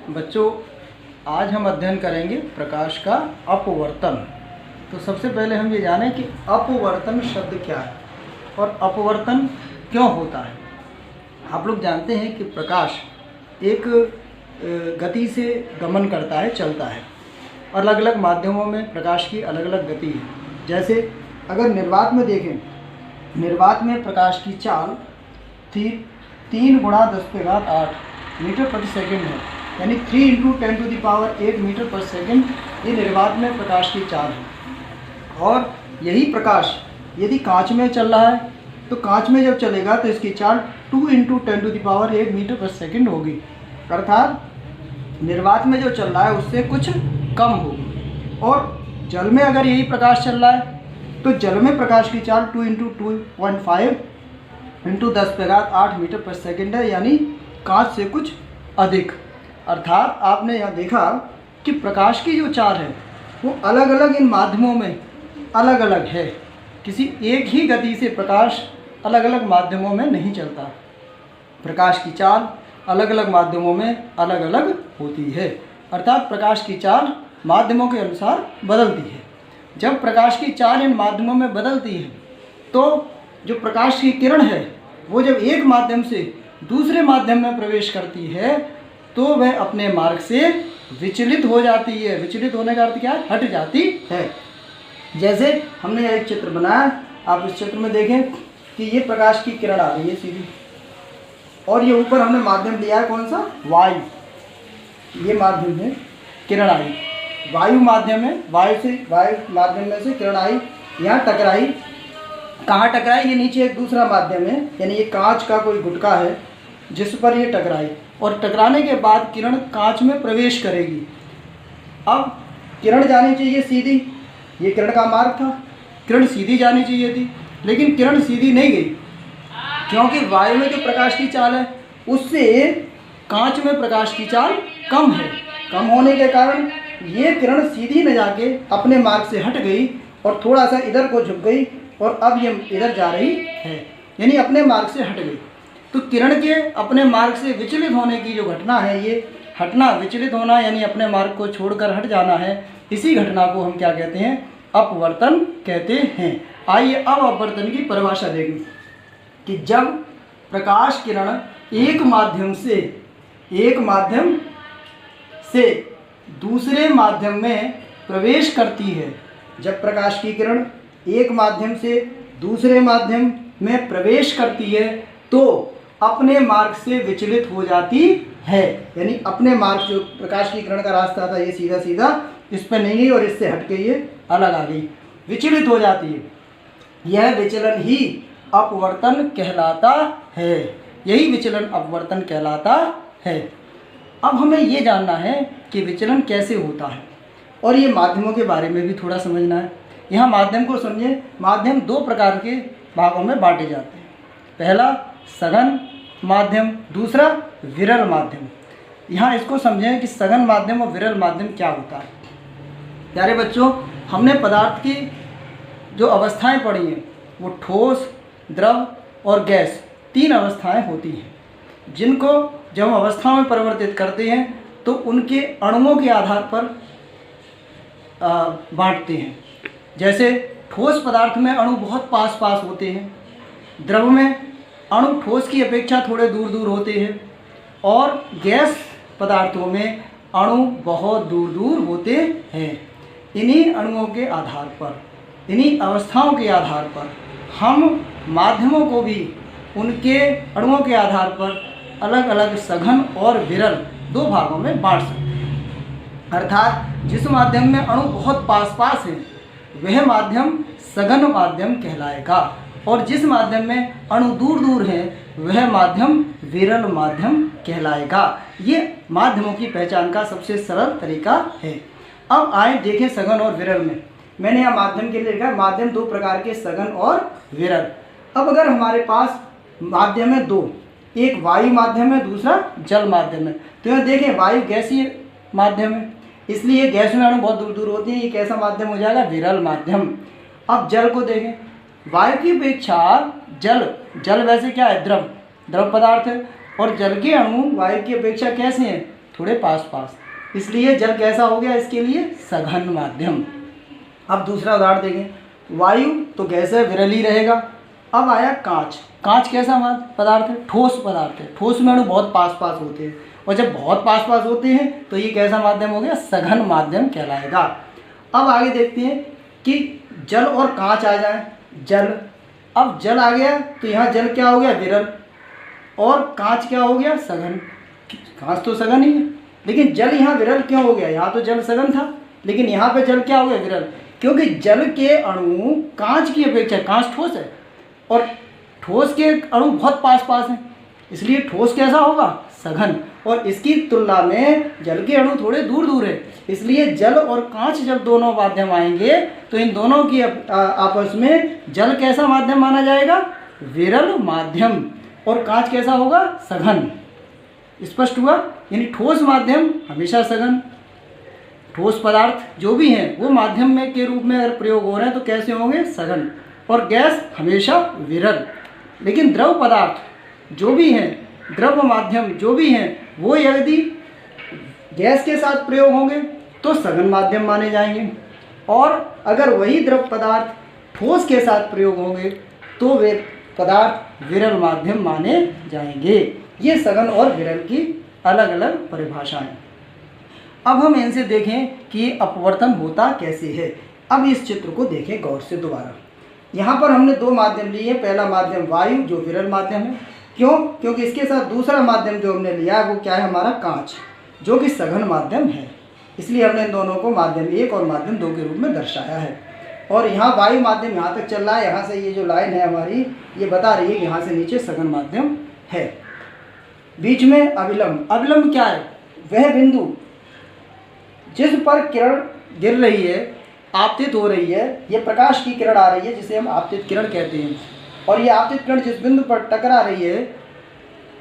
बच्चों, आज हम अध्ययन करेंगे प्रकाश का अपवर्तन। तो सबसे पहले हम ये जानें कि अपवर्तन शब्द क्या है और अपवर्तन क्यों होता है। आप लोग जानते हैं कि प्रकाश एक गति से गमन करता है, चलता है। अलग अलग माध्यमों में प्रकाश की अलग अलग गति है। जैसे अगर निर्वात में देखें, निर्वात में प्रकाश की चाल 3 × 10⁸ मीटर प्रति सेकंड है, यानी 3 × 10⁸ मीटर पर सेकंड ये निर्वात में प्रकाश की चाल है। और यही प्रकाश यदि कांच में चल रहा है तो कांच में जब चलेगा तो इसकी चाल 2 × 10⁸ मीटर पर सेकंड होगी, अर्थात निर्वात में जो चल रहा है उससे कुछ कम होगी। और जल में अगर यही प्रकाश चल रहा है तो जल में प्रकाश की चाल 2 × 2.5 × 10⁸ मीटर पर सेकंड है, यानी कांच से कुछ अधिक। अर्थात आपने यहाँ देखा कि प्रकाश की जो चाल है वो अलग अलग इन माध्यमों में अलग अलग है। किसी एक ही गति से प्रकाश अलग अलग माध्यमों में नहीं चलता। प्रकाश की चाल अलग अलग माध्यमों में अलग अलग होती है, अर्थात प्रकाश की चाल माध्यमों के अनुसार बदलती है। जब प्रकाश की चाल इन माध्यमों में बदलती है तो जो प्रकाश की किरण है वो जब एक माध्यम से दूसरे माध्यम में प्रवेश करती है तो वह अपने मार्ग से विचलित हो जाती है। विचलित होने का अर्थ क्या है? हट जाती है। जैसे हमने एक चित्र बनाया, आप इस चित्र में देखें कि ये प्रकाश की किरण आ रही है सीधी, और ये ऊपर हमने माध्यम लिया है कौन सा? वायु। ये माध्यम है, किरण आई, वायु माध्यम है, वायु माध्यम में से किरण आई, यहाँ टकराई। कहाँ टकराई? ये नीचे एक दूसरा माध्यम है, यानी ये कांच का कोई गुटका है जिस पर ये टकराई, और टकराने के बाद किरण कांच में प्रवेश करेगी। अब किरण जानी चाहिए सीधी, ये किरण का मार्ग था, किरण सीधी जानी चाहिए थी, लेकिन किरण सीधी नहीं गई, क्योंकि वायु में जो प्रकाश की चाल है उससे कांच में प्रकाश की चाल कम है। कम होने के कारण ये किरण सीधी न जाके अपने मार्ग से हट गई और थोड़ा सा इधर को झुक गई, और अब ये इधर जा रही है, यानी अपने मार्ग से हट गई। तो किरण के अपने मार्ग से विचलित होने की जो घटना है, ये हटना, विचलित होना यानी अपने मार्ग को छोड़कर हट जाना है, इसी घटना को हम क्या कहते हैं? अपवर्तन कहते हैं। आइए अब अपवर्तन की परिभाषा देखें कि जब प्रकाश किरण एक माध्यम से दूसरे माध्यम में प्रवेश करती है, जब प्रकाश की किरण एक माध्यम से दूसरे माध्यम में प्रवेश करती है तो अपने मार्ग से विचलित हो जाती है, यानी अपने मार्ग, जो प्रकाश की किरण का रास्ता था ये सीधा सीधा इस पर नहीं गई और इससे हट के ये अलग आ गई, विचलित हो जाती है। यह विचलन ही अपवर्तन कहलाता है। यही विचलन अपवर्तन कहलाता है। अब हमें ये जानना है कि विचलन कैसे होता है, और ये माध्यमों के बारे में भी थोड़ा समझना है। यहाँ माध्यम को समझे। माध्यम 2 प्रकार के भागों में बांटे जाते हैं। पहला सघन माध्यम, दूसरा विरल माध्यम। यहाँ इसको समझें कि सघन माध्यम और विरल माध्यम क्या होता है। प्यारे बच्चों, हमने पदार्थ की जो अवस्थाएं पढ़ी हैं वो ठोस, द्रव और गैस 3 अवस्थाएं होती हैं, जिनको जब हम अवस्थाओं में परिवर्तित करते हैं तो उनके अणुओं के आधार पर बांटते हैं। जैसे ठोस पदार्थ में अणु बहुत पास पास होते हैं, द्रव में अणु ठोस की अपेक्षा थोड़े दूर दूर होते हैं, और गैस पदार्थों में अणु बहुत दूर दूर होते हैं। इन्हीं अणुओं के आधार पर, इन्हीं अवस्थाओं के आधार पर हम माध्यमों को भी उनके अणुओं के आधार पर अलग अलग सघन और विरल 2 भागों में बांट सकते हैं। अर्थात जिस माध्यम में अणु बहुत पास पास हैं वह माध्यम सघन माध्यम कहलाएगा, और जिस माध्यम में अणु दूर दूर हैं वह माध्यम विरल माध्यम कहलाएगा। ये माध्यमों की पहचान का सबसे सरल तरीका है। अब आए देखें सघन और विरल में। मैंने यहाँ माध्यम के लिए लिखा है माध्यम 2 प्रकार के, सघन और विरल। अब अगर हमारे पास माध्यम है 2, एक वायु माध्यम है, दूसरा जल माध्यम है, तो यहाँ देखें वायु गैसीय माध्यम है, इसलिए गैस में अणु बहुत दूर दूर होते हैं, ये कैसा माध्यम हो जाएगा? विरल माध्यम। अब जल को देखें, वायु की अपेक्षा जल वैसे क्या है? द्रव पदार्थ है, और जल के अणु वायु की अपेक्षा कैसे हैं? थोड़े पास पास, इसलिए जल कैसा हो गया इसके लिए? सघन माध्यम। अब दूसरा उदाहरण देखें, वायु तो गैस है, विरल ही रहेगा। अब आया कांच। कांच कैसा पदार्थ है? ठोस पदार्थ है। ठोस में अणु बहुत पास पास होते हैं, और जब बहुत पास पास होते हैं तो ये कैसा माध्यम हो गया? सघन माध्यम कहलाएगा। अब आगे देखते हैं कि जल और कांच आ जाए। जल, अब जल आ गया तो यहाँ जल क्या हो गया? विरल, और कांच क्या हो गया? सघन। कांच तो सघन ही है, लेकिन जल यहाँ विरल क्यों हो गया? यहाँ तो जल सघन था, लेकिन यहाँ पे जल क्या हो गया? विरल। क्योंकि जल के अणु कांच की अपेक्षा, कांच ठोस है और ठोस के अणु बहुत पास पास हैं, इसलिए ठोस कैसा होगा? सघन। और इसकी तुलना में जल के अणु थोड़े दूर दूर है, इसलिए जल और कांच जब दोनों माध्यम आएंगे तो इन दोनों की आपस में जल कैसा माध्यम माना जाएगा? विरल माध्यम, और कांच कैसा होगा? सघन। स्पष्ट हुआ? यानी ठोस माध्यम हमेशा सघन, ठोस पदार्थ जो भी हैं वो माध्यम में के रूप में अगर प्रयोग हो रहे हैं तो कैसे होंगे? सघन। और गैस हमेशा विरल। लेकिन द्रव पदार्थ जो भी हैं, द्रव माध्यम जो भी हैं, वो यदि गैस के साथ प्रयोग होंगे तो सघन माध्यम माने जाएंगे, और अगर वही द्रव पदार्थ ठोस के साथ प्रयोग होंगे तो वे पदार्थ विरल माध्यम माने जाएंगे। ये सघन और विरल की अलग अलग परिभाषाएं। अब हम इनसे देखें कि अपवर्तन होता कैसे है। अब इस चित्र को देखें गौर से दोबारा। यहाँ पर हमने दो माध्यम लिए। पहला माध्यम वायु जो विरल माध्यम है, क्यों? क्योंकि इसके साथ दूसरा माध्यम जो हमने लिया है वो क्या है? हमारा कांच, जो कि सघन माध्यम है, इसलिए हमने इन दोनों को माध्यम 1 और माध्यम 2 के रूप में दर्शाया है। और यहाँ वायु माध्यम यहाँ तक चल रहा है, यहाँ से ये जो लाइन है हमारी ये बता रही है कि यहाँ से नीचे सघन माध्यम है। बीच में अविलंब। अविलंब क्या है? वह बिंदु जिस पर किरण गिर रही है, आपतित हो रही है, ये प्रकाश की किरण आ रही है जिसे हम आपतित किरण कहते हैं, और ये आपतित किरण जिस बिंदु पर टकरा रही है,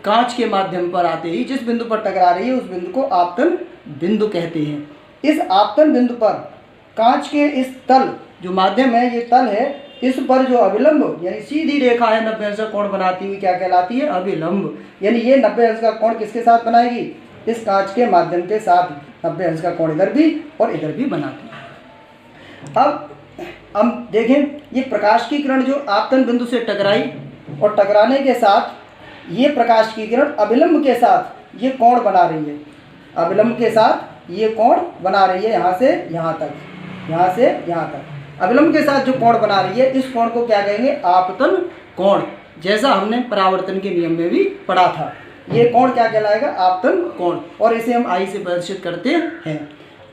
कांच के माध्यम पर आते ही जिस बिंदु पर टकरा रही है उस बिंदु को आपतन बिंदु कहते हैं। इस आपतन बिंदु पर कांच के इस तल जो माध्यम है, ये तल है, इस पर जो अविलंब यानी सीधी रेखा है 90 अंश का कोण बनाती हुई क्या कहलाती है? अविलंब। यानी ये 90 अंश का कोण किसके साथ बनाएगी? इस कांच के माध्यम के साथ 90 अंश का कोण इधर भी और इधर भी बनाती है। अब हम देखें, ये प्रकाश की किरण जो आपतन बिंदु से टकराई और टकराने के साथ ये प्रकाश की किरण अविलंब के साथ ये कोण बना रही है। अविलंब के साथ ये कोण बना रही है, यहाँ से यहाँ तक, यहाँ से यहाँ तक। अविलंब के साथ जो कोण बना रही है इस कोण को क्या कहेंगे? आपतन कोण। जैसा हमने परावर्तन के नियम में भी पढ़ा था, ये कोण क्या कहलाएगा? आपतन कोण, और इसे हम आई से प्रदर्शित करते हैं।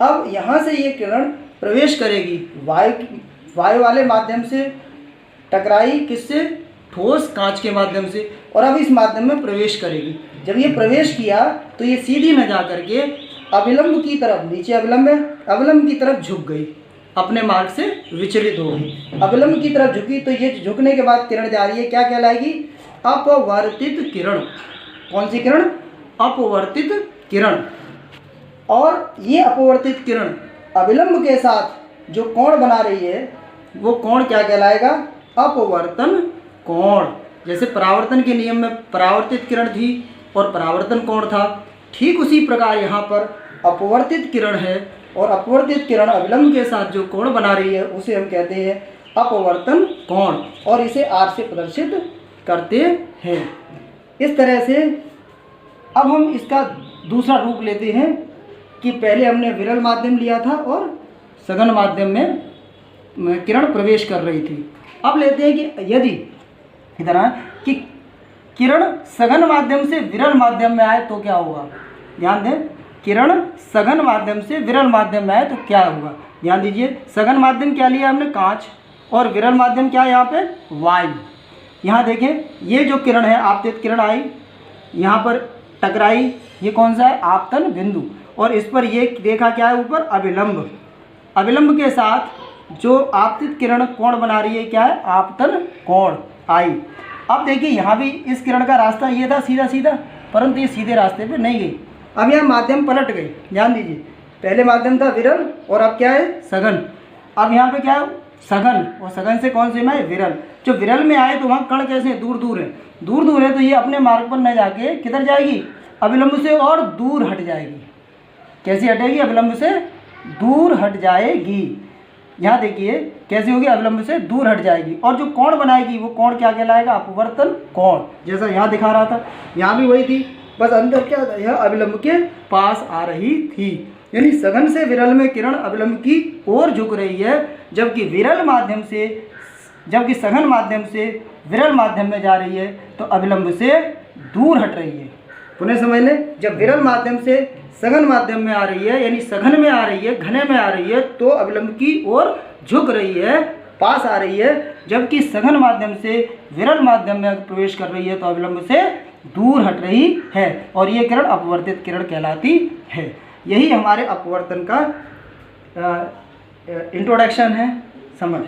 अब यहाँ से ये किरण प्रवेश करेगी वायु वाले माध्यम से, टकराई किससे? ठोस कांच के माध्यम से, और अब इस माध्यम में प्रवेश करेगी। जब ये प्रवेश किया तो ये सीधी न जा करके अविलंब की तरफ, नीचे अविलंब है, अविलंब की तरफ झुक गई, अपने मार्ग से विचलित हो गई। अविलंब की तरफ झुकी तो ये झुकने के बाद किरण जा रही है, क्या कहलाएगी? अपवर्तित किरण। कौन सी किरण? अपवर्तित किरण। और ये अपवर्तित किरण अविलंब के साथ जो कोण बना रही है वो कोण क्या कहलाएगा? अपवर्तन कोण। जैसे परावर्तन के नियम में परावर्तित किरण थी और परावर्तन कोण था, ठीक उसी प्रकार यहाँ पर अपवर्तित किरण है, और अपवर्तित किरण अविलंब के साथ जो कोण बना रही है उसे हम कहते हैं अपवर्तन कोण, और इसे R से प्रदर्शित करते हैं। इस तरह से अब हम इसका दूसरा रूप लेते हैं कि पहले हमने विरल माध्यम लिया था और सघन माध्यम में किरण प्रवेश कर रही थी। अब लेते हैं कि यदि इधर आए कि किरण सघन माध्यम से विरल माध्यम में आए तो क्या होगा? ध्यान दें, किरण सघन माध्यम से विरल माध्यम में आए तो क्या होगा? ध्यान दीजिए, सघन माध्यम क्या लिया हमने? कांच, और विरल माध्यम क्या है यहाँ पे? वायु। यहाँ देखें, ये जो किरण है आपतित किरण आई, यहाँ पर टकराई, ये कौन सा है? आपतन बिंदु, और इस पर ये देखा क्या है ऊपर? अविलंब। अविलंब के साथ जो आपतित किरण कोण बना रही है क्या है? आपतन कोण आई। अब देखिए यहाँ भी इस किरण का रास्ता ये था सीधा सीधा, परंतु ये सीधे रास्ते पे नहीं गई। अब यहाँ माध्यम पलट गई। ध्यान दीजिए, पहले माध्यम था विरल और अब क्या है? सघन। अब यहाँ पे क्या है? सघन, और सघन से कौन से में है? विरल। जो विरल में आए तो वहाँ कण कैसे दूर दूर है, दूर दूर है, तो ये अपने मार्ग पर न जाके किधर जाएगी? अविलंब से और दूर हट जाएगी। कैसे हटेगी? अविलंब से दूर हट जाएगी। यहाँ देखिए कैसे होगी? अविलंब से दूर हट जाएगी। और जो कोण बनाएगी वो कोण क्या कहलाएगा? अपवर्तन कोण। जैसा यहाँ दिखा रहा था, यहाँ भी वही थी, बस अंदर क्या था, यह अविलंब के पास आ रही थी। यानी सघन से विरल में किरण अविलंब की ओर झुक रही है, जबकि सघन माध्यम से विरल माध्यम में जा रही है तो अविलंब से दूर हट रही है। पुनः समझ लें, जब विरल माध्यम से सघन माध्यम में आ रही है, यानी सघन में आ रही है, घने में आ रही है, तो अविलंब की ओर झुक रही है, पास आ रही है। जबकि सघन माध्यम से विरल माध्यम में प्रवेश कर रही है तो अविलंब से दूर हट रही है, और ये किरण अपवर्तित किरण कहलाती है। यही हमारे अपवर्तन का इंट्रोडक्शन है। समझ